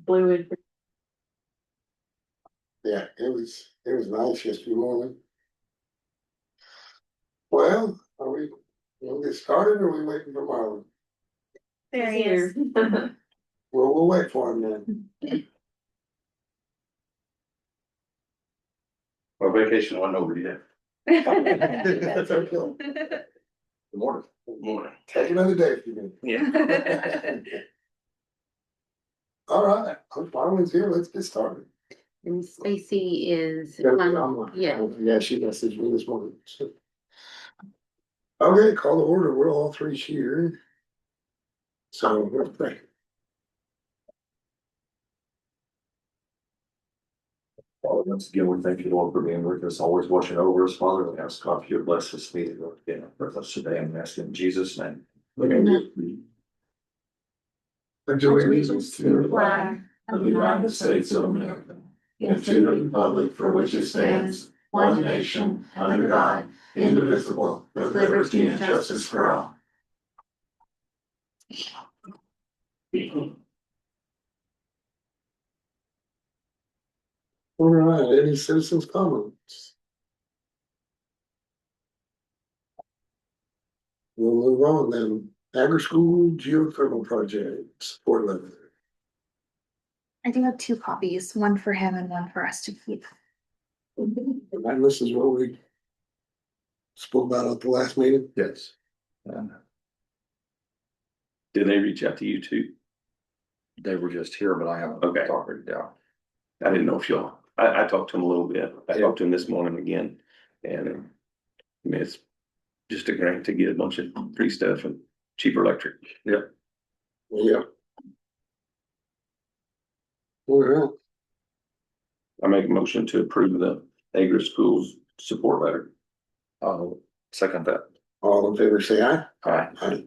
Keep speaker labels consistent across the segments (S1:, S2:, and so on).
S1: fluid.
S2: Yeah, it was nice yesterday morning. Well, are we, we'll get started or are we waiting for Marlon?
S1: There he is.
S2: Well, we'll wait for him then.
S3: Our vacation wasn't over yet.
S2: That's okay.
S3: Good morning. Good morning.
S2: Take another day if you need.
S3: Yeah.
S2: All right, Marlon's here, let's get started.
S1: And Stacy is,
S2: Yeah, she messaged me this morning. So. Okay, call the order, we're all three here. So, let's pray.
S3: Father, once again, we thank you, Lord, for being with us, always watching over us. Father, we ask God for your bless this meeting, Lord, again, with us today, and ask in Jesus' name.
S2: Amen. Pledge allegiance to the flag
S4: of the United States of America, and to the republic for which it stands, one nation, under God, indivisible, with liberty and justice for all.
S2: All right, any citizens' comments? We'll move on then. Agri-school geothermal project support letter.
S4: I do have 2 copies, one for him and one for us to keep.
S2: And this is what we spoke about at the last meeting.
S3: Yes. Did they reach out to you too?
S5: They were just here, but I haven't
S3: Okay.
S5: talked it down.
S3: I didn't know if y'all, I talked to him a little bit. I talked to him this morning again. And I mean, it's just a grant to get a bunch of free stuff and cheaper electric. Yep.
S2: Yeah. All right,
S3: I make a motion to approve the Agri schools support letter.
S5: I'll second that.
S2: all in favor, say aye.
S3: Aye.
S2: Aye.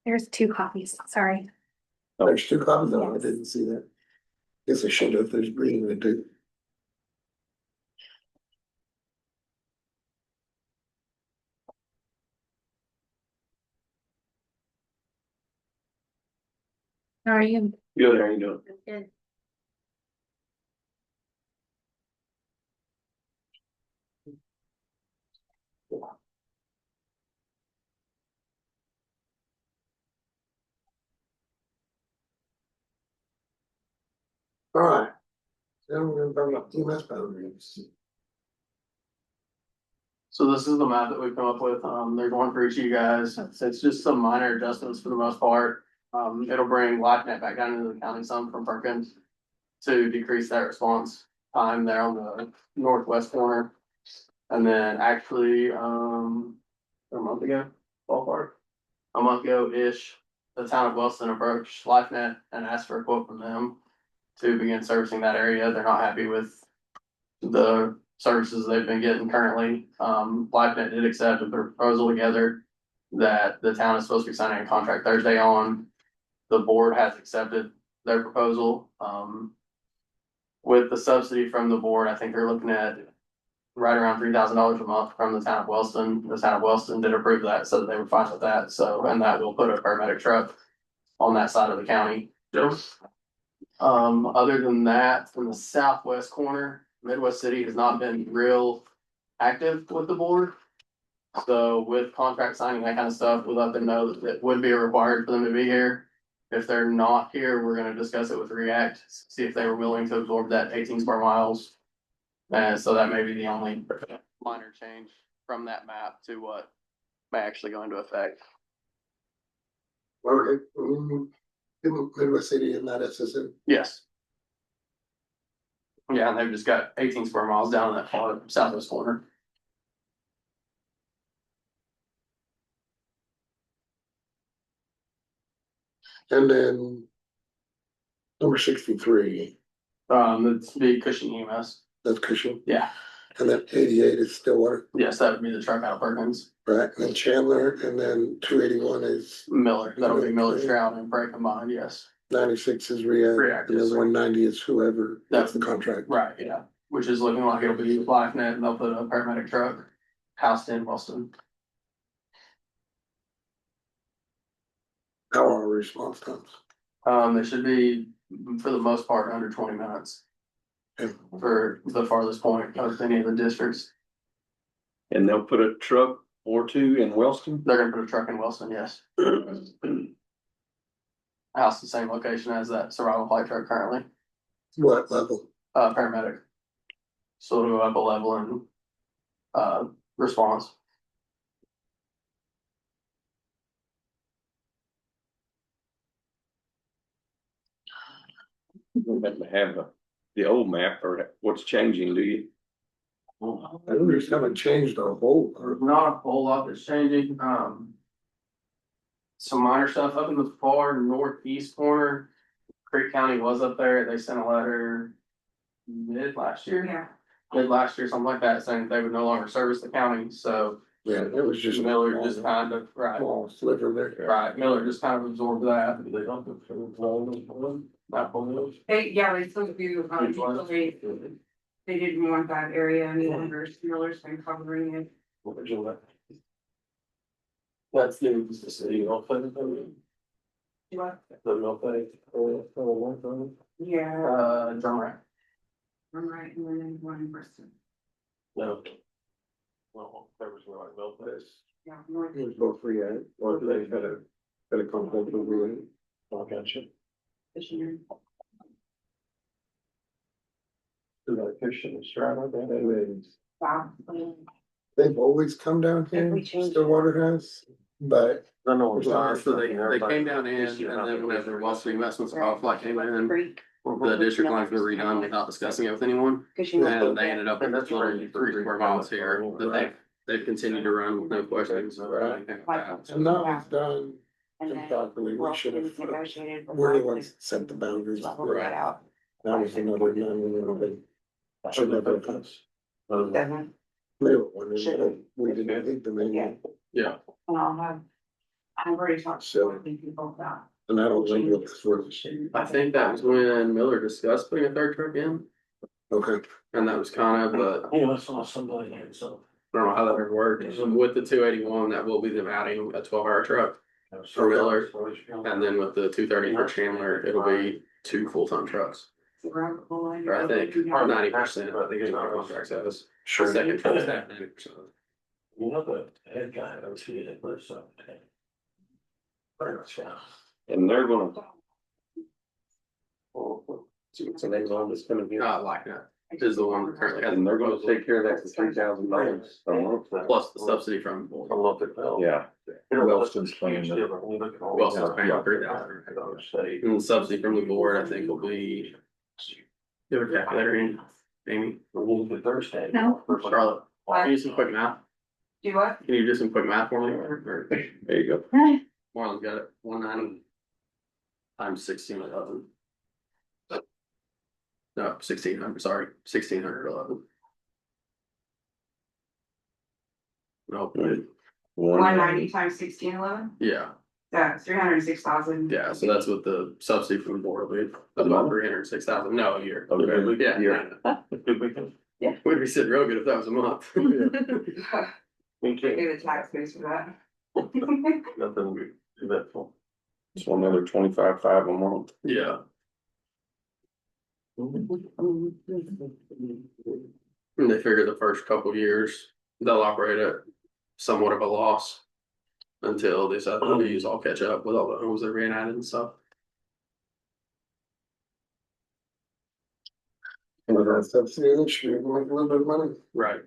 S4: There's 2 copies, sorry.
S2: There's 2 copies, I
S4: Yes.
S2: didn't see that. Guess I should have, there's green to do.
S4: How are you?
S3: Good, how you doing?
S1: Good.
S2: All right. Then we're gonna talk about EMS boundaries.
S6: So this is the map that we've come up with. There's one for each of you guys. It's just some minor adjustments for the most part. It'll bring LiveNet back down into the county some from Perkins to decrease that response time there on the northwest corner. And then actually, a month ago, ballpark, a month ago-ish, the town of Wellston approached LiveNet and asked for a quote from them to begin servicing that area. They're not happy with the services they've been getting currently. LiveNet did accept a proposal together that the town is supposed to be signing a contract Thursday on. The board has accepted their proposal. With the subsidy from the board, I think they're looking at right around $3,000 a month from the town of Wellston. The town of Wellston did approve that, so they were fine with that. So, and that will put a paramedic truck on that side of the county. Other than that, from the southwest corner, Midwest City has not been real active with the board. So with contract signing, that kind of stuff, we let them know that it would be required for them to be here. If they're not here, we're gonna discuss it with React, see if they were willing to absorb that 18 square miles. And so that may be the only minor change from that map to what may actually go into effect.
S2: Okay, Midwest City and not SSN.
S6: Yes. Yeah, and they've just got 18 square miles down in that far southwest corner.
S2: And then number 63,
S6: It's the Cushing EMS.
S2: that's Cushing.
S6: Yeah,
S2: And then 88 is Stillwater,
S6: yes, that would be the truck out of Perkins.
S2: right? And then Chandler, and then 281 is
S6: Miller, that'll be Miller, Stroud and Bray combined, yes.
S2: 96 is React,
S6: React,
S2: and
S6: yes,
S2: then
S6: sir.
S2: 190 is whoever, that's the contract.
S6: Right, yeah. which is looking like it'll be LifeNet, and they'll put a paramedic truck housed in Boston.
S2: How are response times?
S6: It should be, for the most part, under 20 minutes
S2: Yeah.
S6: for the farthest point of any of the districts.
S3: And they'll put a truck or two in Wellston?
S6: They're gonna put a truck in Wilson, yes. House the same location as that survival flight truck currently,
S2: What level?
S6: paramedic. So it'll go up a level in, response.
S3: You have to have the old map or what's changing, do you?
S2: I just haven't changed a whole, or
S6: Not a whole lot that's changing, some minor stuff up in the far northeast corner. Creek County was up there, they sent a letter mid last year.
S1: Yeah.
S6: Mid last year, something like that, saying they would no longer service the county, so
S2: yeah, it was just.
S6: Miller just kind of, right,
S2: Small sliver there.
S6: right, Miller just kind of absorbed that.
S1: They still do, they didn't want that area any longer, Miller's been covering it.
S6: That's the city, I'll put it.
S1: What?
S6: The mill pay.
S1: Yeah,
S6: Drum rack.
S1: I'm right, and then one person,
S6: No. Well, there was no like mill pays.
S1: yeah, north.
S2: It was both free, or they had a conflict over it.
S6: Oh, gotcha.
S1: Missionary. Wow.
S2: They've always come down here,
S1: we change it?
S2: Stillwater has, but
S6: So they came down in, and then whenever Wellston Investments like came in,
S1: Creek.
S6: the district lines were redone without discussing it with anyone.
S1: Cause you
S6: And
S1: know.
S6: they ended up with this little 3 square miles here that they've continued to run with no questions. or anything like that.
S2: and that was done
S1: And then
S2: improperly. We should have,
S1: Wilson's negotiated.
S2: we're the ones that set the boundaries.
S1: Leveled that out.
S2: That was another nine. Should never have.
S1: Doesn't,
S2: They were wondering, we didn't think the
S1: yeah,
S2: name,
S6: Yeah,
S1: and I've already talked
S2: So-
S1: to people about.
S2: and I don't think it's for,
S6: I think that was when Miller discussed putting a 3rd truck in,
S2: okay.
S6: and that was kind of, but
S4: You know, I saw somebody here, so.
S6: I don't know how that ever worked. With the 281, that will be them adding a 12-hour truck. For Miller. And then with the 230 for Chandler, it'll be 2 full-time trucks. Or I think 90%, I think it's our contract says.
S2: Sure.
S6: Second truck staff 90%.
S4: You know, the head guy, I was here, that was something.
S3: And they're gonna. See what's the name on this coming here?
S6: Not like that. Is the one that currently has.
S3: And they're gonna take care of that for $3,000 a month.
S6: Plus the subsidy from.
S3: Yeah.
S5: Wellston's paying
S6: Wellston's paying $3,000. And the subsidy from the board, I think, will be. Do a calculator in, Amy.
S4: Thursday.
S1: No.
S6: Charlotte, can you do some quick math?
S1: Do what?
S6: Can you do some quick math for me? Or
S3: There you go.
S6: Marlon got it, 190 times 1611. No, 1600, sorry, 1611. No,
S1: One ninety times 1611,
S6: yeah,
S1: that's 306,000.
S6: yeah, so that's what the subsidy from the board will be, about 306,000, no, a year.
S3: Okay.
S6: Yeah.
S1: Yeah.
S6: We'd be sitting real good if that was a month.
S1: Pay the tax base for that.
S4: Nothing eventful.
S3: So another 25.5 a month.
S6: Yeah. And they figure the first couple years, they'll operate at somewhat of a loss. Until these other fees all catch up with all the homes that are being added and stuff.
S2: And that's subsidy this year, make a little bit of money.
S6: Right.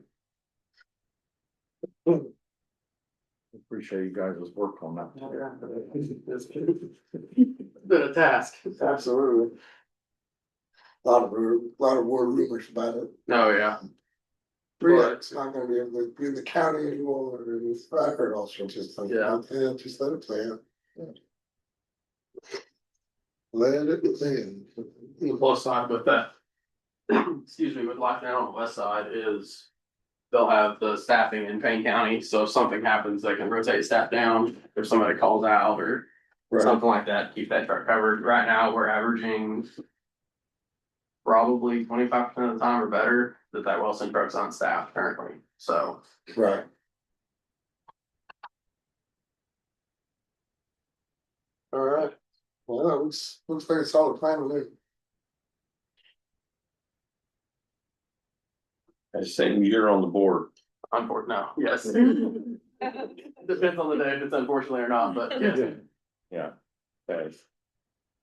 S5: Appreciate you guys' work on that.
S6: Been a task.
S2: Absolutely. A lot of war rumors about it.
S6: Oh, yeah.
S2: It's not gonna be able to be in the county anymore, and I heard all sorts of stuff.
S6: Yeah.
S2: Yeah, just let it play out. Let it play.
S6: The plus side with that. Excuse me, with lockdown on the west side is. They'll have the staffing in Payne County, so if something happens, they can rotate staff down, if somebody calls out or.
S2: Right.
S6: Something like that, keep that truck covered. Right now, we're averaging. probably 25% of the time or better that Wilson truck's on staff currently, so.
S2: Right. All right, well, that looks like a solid plan to me.
S3: I was saying you're on the board.
S6: Unfortunately, no, yes. Depends on the day if it's unfortunately or not, but yes.
S3: Yeah. Okay.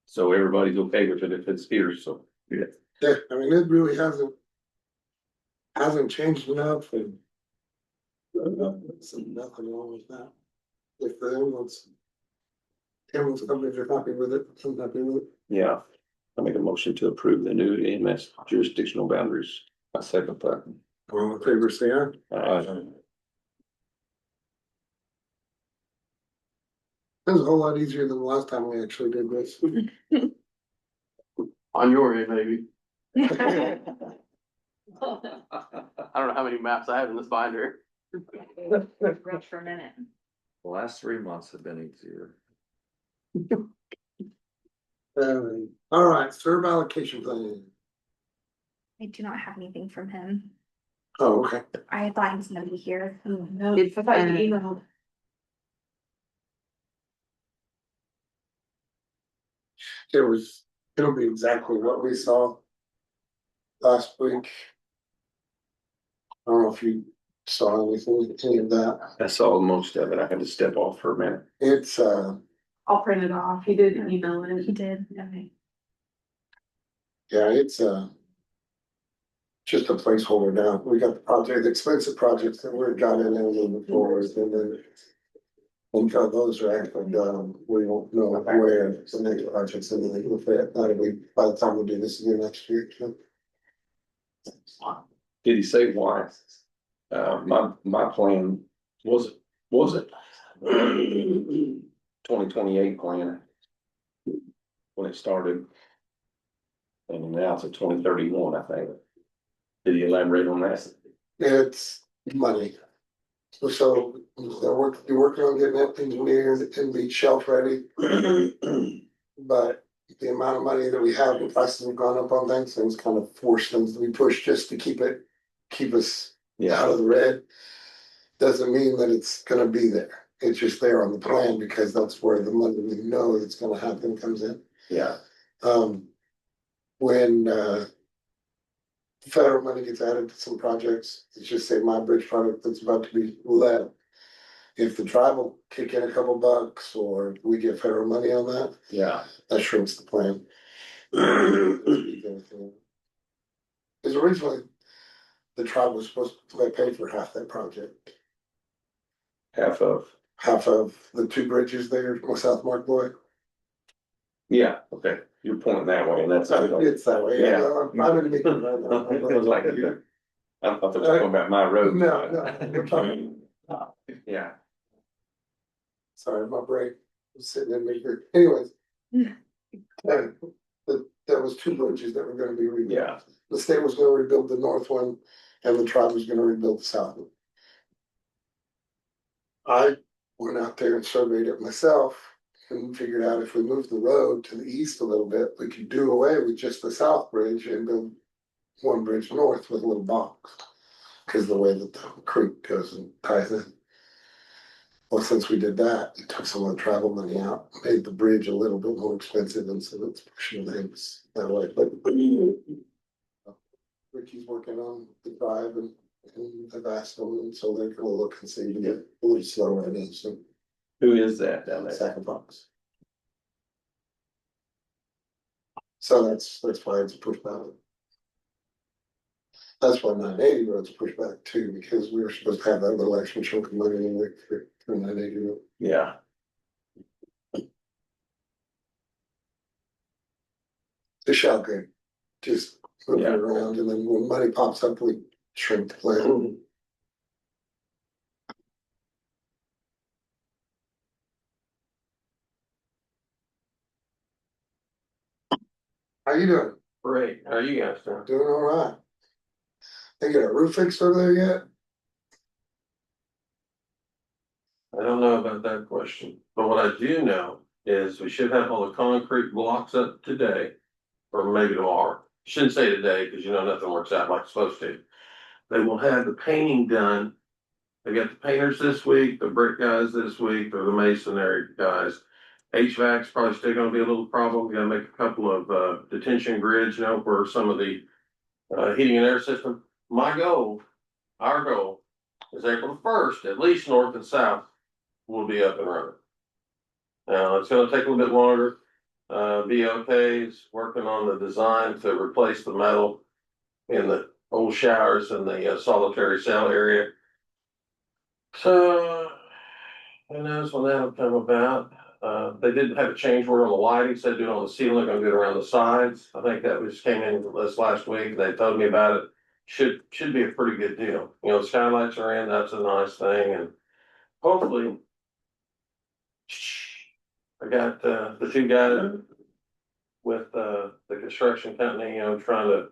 S3: So everybody's okay with it if it's here, so. Yeah.
S2: Yeah, I mean, it really hasn't changed enough and. Nothing wrong with that. If everyone's if you're happy with it, I'm happy with it.
S3: Yeah, I make a motion to approve the new EMS jurisdictional boundaries. I second that.
S2: All in favor, say aye.
S3: Aye.
S2: It was a whole lot easier than the last time we actually did this.
S6: On your end, maybe. I don't know how many maps I have in this binder.
S4: Rush for a minute.
S5: The last 3 months have been easier.
S2: All right, serve allocation plan.
S7: I do not have anything from him.
S2: Oh, okay.
S7: I thought he was gonna be here.
S1: It's, I thought you emailed.
S2: It'll be exactly what we saw last week. I don't know if you saw anything, any of that.
S3: I saw most of it. I had to step off for a minute.
S2: It's,
S1: I'll print it off. He did email it.
S7: He did. Okay.
S2: yeah, it's, just a placeholder now. We got the project, the expensive projects that we got in there moving forward, and then until those are actually done, we won't know where the next project's in the fit. That'll be by the time we do this again next year. So.
S3: Did he say why? My plan was it 2028 plan when it started. And now it's a 2031, I think. Did he elaborate on that?
S2: It's money. So you're working on getting that engineered and be shelf ready. But the amount of money that we have, the prices have gone up on things kind of force things to be pushed just to keep us out of the red. Doesn't mean that it's gonna be there. It's just there on the plan because that's where the money we know that's gonna happen comes in.
S3: Yeah.
S2: When federal money gets added to some projects, let's just say my bridge project that's about to be let. If the tribe will kick in a couple bucks or we get federal money on that,
S3: Yeah.
S2: that shrinks the plan. Because originally, the tribe was supposed to pay for half that project.
S3: Half of.
S2: Half of the 2 bridges there on South Mark Boy.
S3: Yeah, okay. You're pointing that way, and that's.
S2: It's that way.
S3: Yeah.
S2: I'm gonna make it.
S3: It was like, I thought they were talking about my road.
S2: No, we're talking.
S3: Yeah.
S2: Sorry, my brain was sitting in me here. Anyways. There was 2 bridges that were gonna be rebuilt.
S3: Yeah.
S2: The state was gonna rebuild the north one and the tribe was gonna rebuild the south one. I went out there and surveyed it myself and figured out if we moved the road to the east a little bit, we could do away with just the south bridge and build one bridge north with a little box. Cause the way that the creek goes and ties in. Well, since we did that, it took some of the travel money out, made the bridge a little bit more expensive, and so it's pushing things that way, but. Ricky's working on the drive and I've asked them, and so they're gonna look and see to get a little slower in it, so.
S3: Who is that down there?
S2: Second box. So that's why it's a pushback. That's why 980 road's pushed back too, because we were supposed to have that little extra chunk of money in there for 980 road.
S3: Yeah.
S2: The shell game, just move it
S3: Yeah.
S2: around, and then when money pops up, we shrink the plan. How you doing?
S6: Great, how are you guys doing?
S2: Doing all right. They get a roof fixed over there yet?
S8: I don't know about that question, but what I do know is we should have all the concrete blocks up today, or maybe tomorrow. shouldn't say today, because you know, nothing works out like it's supposed to. They will have the painting done. They got the painters this week, the brick guys this week, or the masonry guys. HVAC's probably still gonna be a little problem. We gotta make a couple of detention grids, you know, for some of the heating and air system. My goal, our goal, is April 1st, at least north and south will be up and running. Now, it's gonna take a little bit longer. BOK's working on the design to replace the metal in the old showers in the solitary cell area. So, who knows when that'll come about? They did have a change order on the lighting, said do it on the ceiling, gonna do it around the sides. I think that just came in this last week, they told me about it. Should be a pretty good deal. You know, the skylights are in, that's a nice thing, and hopefully. I got the two guys with the construction company, you know, trying to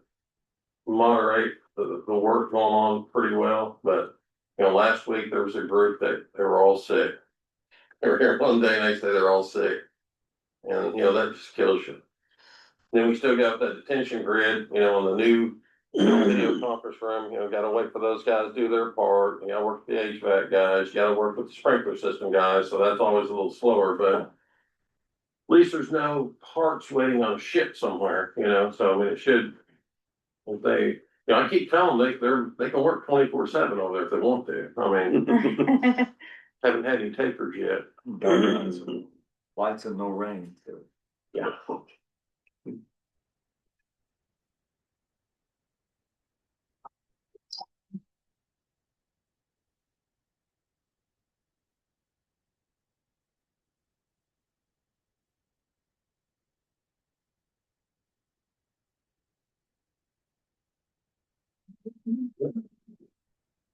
S8: moderate the work going on pretty well, but you know, last week there was a group that they were all sick. They were here one day and they say they're all sick. And you know, that just kills you. Then we still got that detention grid, you know, on the new video conference room, you know, gotta wait for those guys to do their part. You gotta work with the HVAC guys, you gotta work with the sprinkler system guys, so that's always a little slower, but at least there's no parts waiting on a ship somewhere, you know, so I mean, it should, if they, you know, I keep telling them they can work 24/7 over there if they want to. I mean, haven't had any takers yet.
S5: Lights and no rain.
S8: Yeah.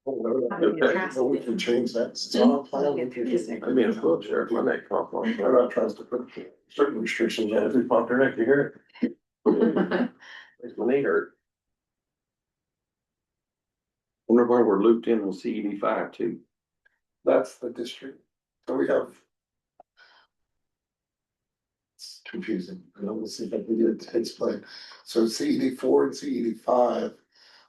S2: Okay, so we can change that. It's on our plan. We can just-
S8: I mean, a book sheriff, my neck cough on.
S2: I'm not trying to put certain restrictions
S8: Yeah,
S2: on
S8: if we pop their neck, you hear it? Makes my knee hurt.
S3: Wonder why we're looped in on CED5 too.
S2: That's the district. So we have. It's confusing. I know we'll see if I can get it to explain. So CED4 and CED5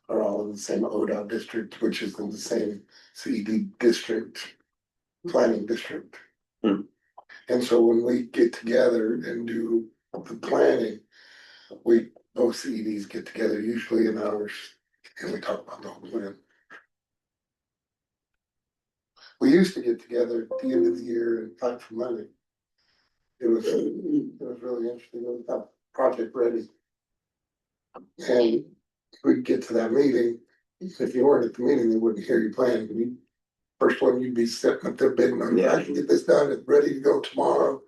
S2: are all in the same ODOT district, which is in the same CED district, planning district.
S3: Hmm.
S2: And so when we get together and do the planning, we, both CEDs get together usually in hours and we talk about the whole plan. We used to get together at the end of the year and fight for money. It was really interesting. We got project ready. And we'd get to that meeting. If you weren't at the meeting, they wouldn't hear you plan. First one, you'd be sitting up there bidding on, yeah, I can get this done. It's ready to go tomorrow.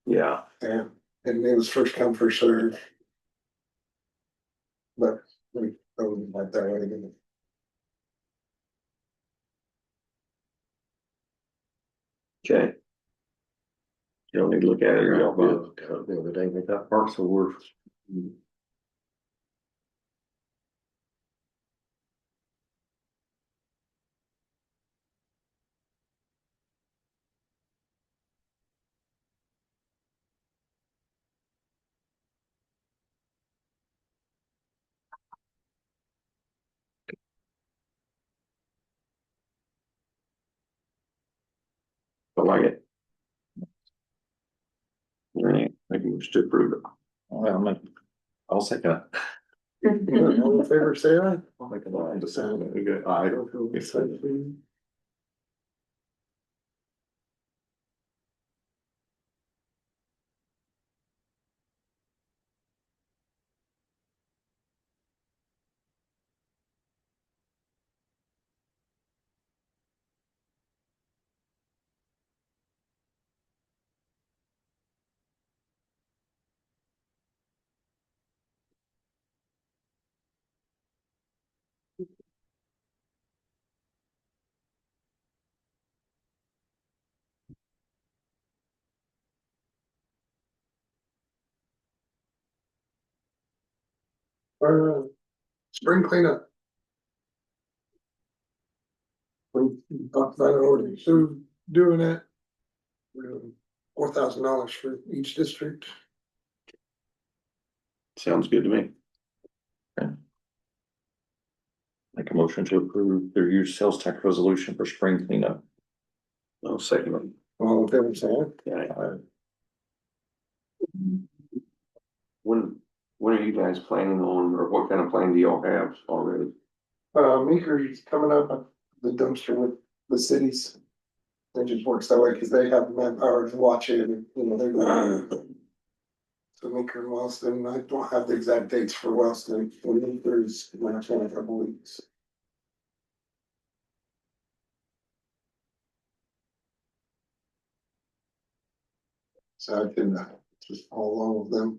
S3: Yeah.
S2: And it was first come, first served. But we don't like that way again.
S3: Okay. You don't need to look at it or y'all good.
S5: The other day, they got parts of work.
S3: I like it. All right, I can just approve it.
S5: Well, I'll second it.
S2: All in favor, say aye.
S5: I'll make a line to sound it. We go, I don't feel excited.
S2: Spring cleanup. We talked about it already, so doing it. $4,000 for each district.
S3: Sounds good to me.
S5: Make a motion to approve their used sales tax resolution for spring cleanup.
S3: I'll second it.
S2: All in favor, say aye.
S3: Yeah. When are you guys planning on, or what kind of plan do y'all have already?
S2: Meeker's coming up, the dumpster with the cities. It just works that way, cause they have manpower to watch it, and, you know, they're. So Meeker and Wellston, I don't have the exact dates for Wellston, but Meeker's in a couple weeks. So I can, just follow along with them.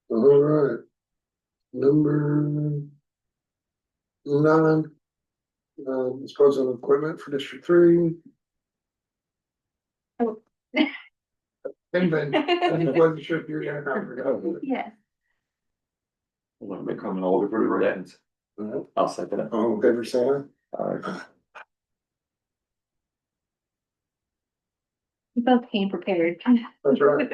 S2: All right. Number 9. Disposal of equipment for District 3.
S7: Oh.
S2: And then, I just wasn't sure if you were gonna have it.
S7: Yes.
S5: We'll make coming all over that. I'll second it.
S2: All in favor, say aye.
S7: We both came prepared.
S2: That's right.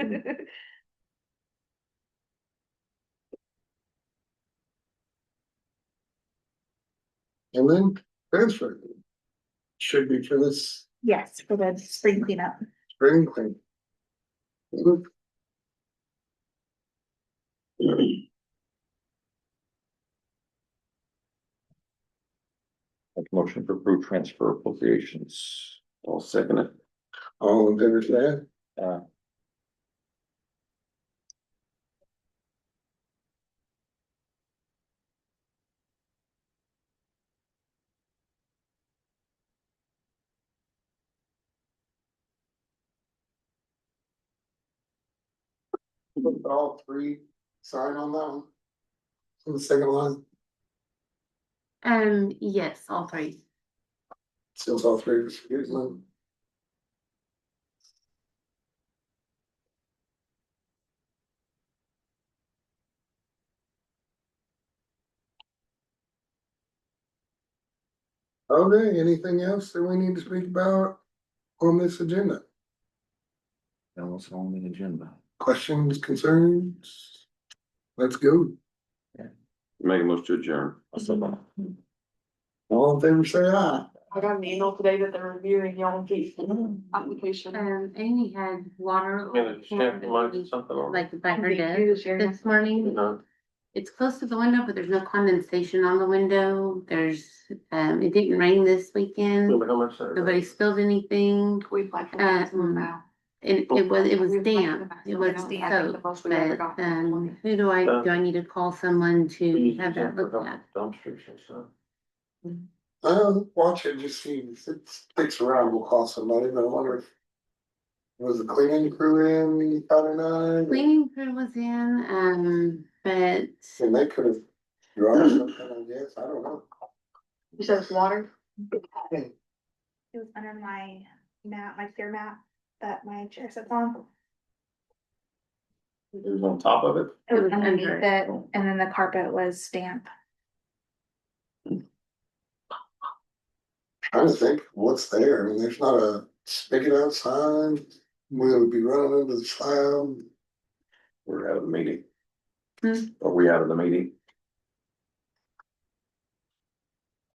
S2: And then transfer. Should be for this
S7: Yes, for the spring cleanup.
S2: spring clean.
S5: Make a motion to approve transfer appropriations.
S3: I'll second it.
S2: All in favor, say aye. All 3 sign on that one. On the second line,
S9: Yes, all 3.
S2: seals all 3 excuse me. Okay, anything else that we need to speak about on this agenda?
S5: That was on the agenda.
S2: Questions, concerns? Let's go.
S3: Make a motion to adjourn.
S5: I'll second it.
S2: All in favor, say aye.
S1: I got an email today that they're reviewing y'all application.
S9: Amy had water.
S8: Yeah, just can't remind something on.
S9: Like by her desk this morning. It's close to the window, but there's no condensation on the window. There's, it didn't rain this weekend.
S8: How much?
S9: Nobody spilled anything.
S1: We applied for this one now.
S9: It was damp. It was soaked, but, do I need to call someone to have that looked at?
S8: Dumpsters and stuff.
S2: Watch it, just see if it sticks around, we'll call somebody, but I wonder if. Was the cleaning crew in County 9?
S9: Cleaning crew was in, but
S2: And they could have dropped something, I guess, I don't know.
S1: You said it's water?
S7: It was under my mat, my clear mat that my chair sits on.
S3: It was on top of it.
S7: It was
S9: was
S7: underneath
S9: under
S7: it, and then the carpet was damp.
S2: Trying to think what's there, I mean, there's not a spigot outside, we would be running into the slab.
S3: We're out of the meeting.
S9: Hmm.
S3: Are we out of the meeting?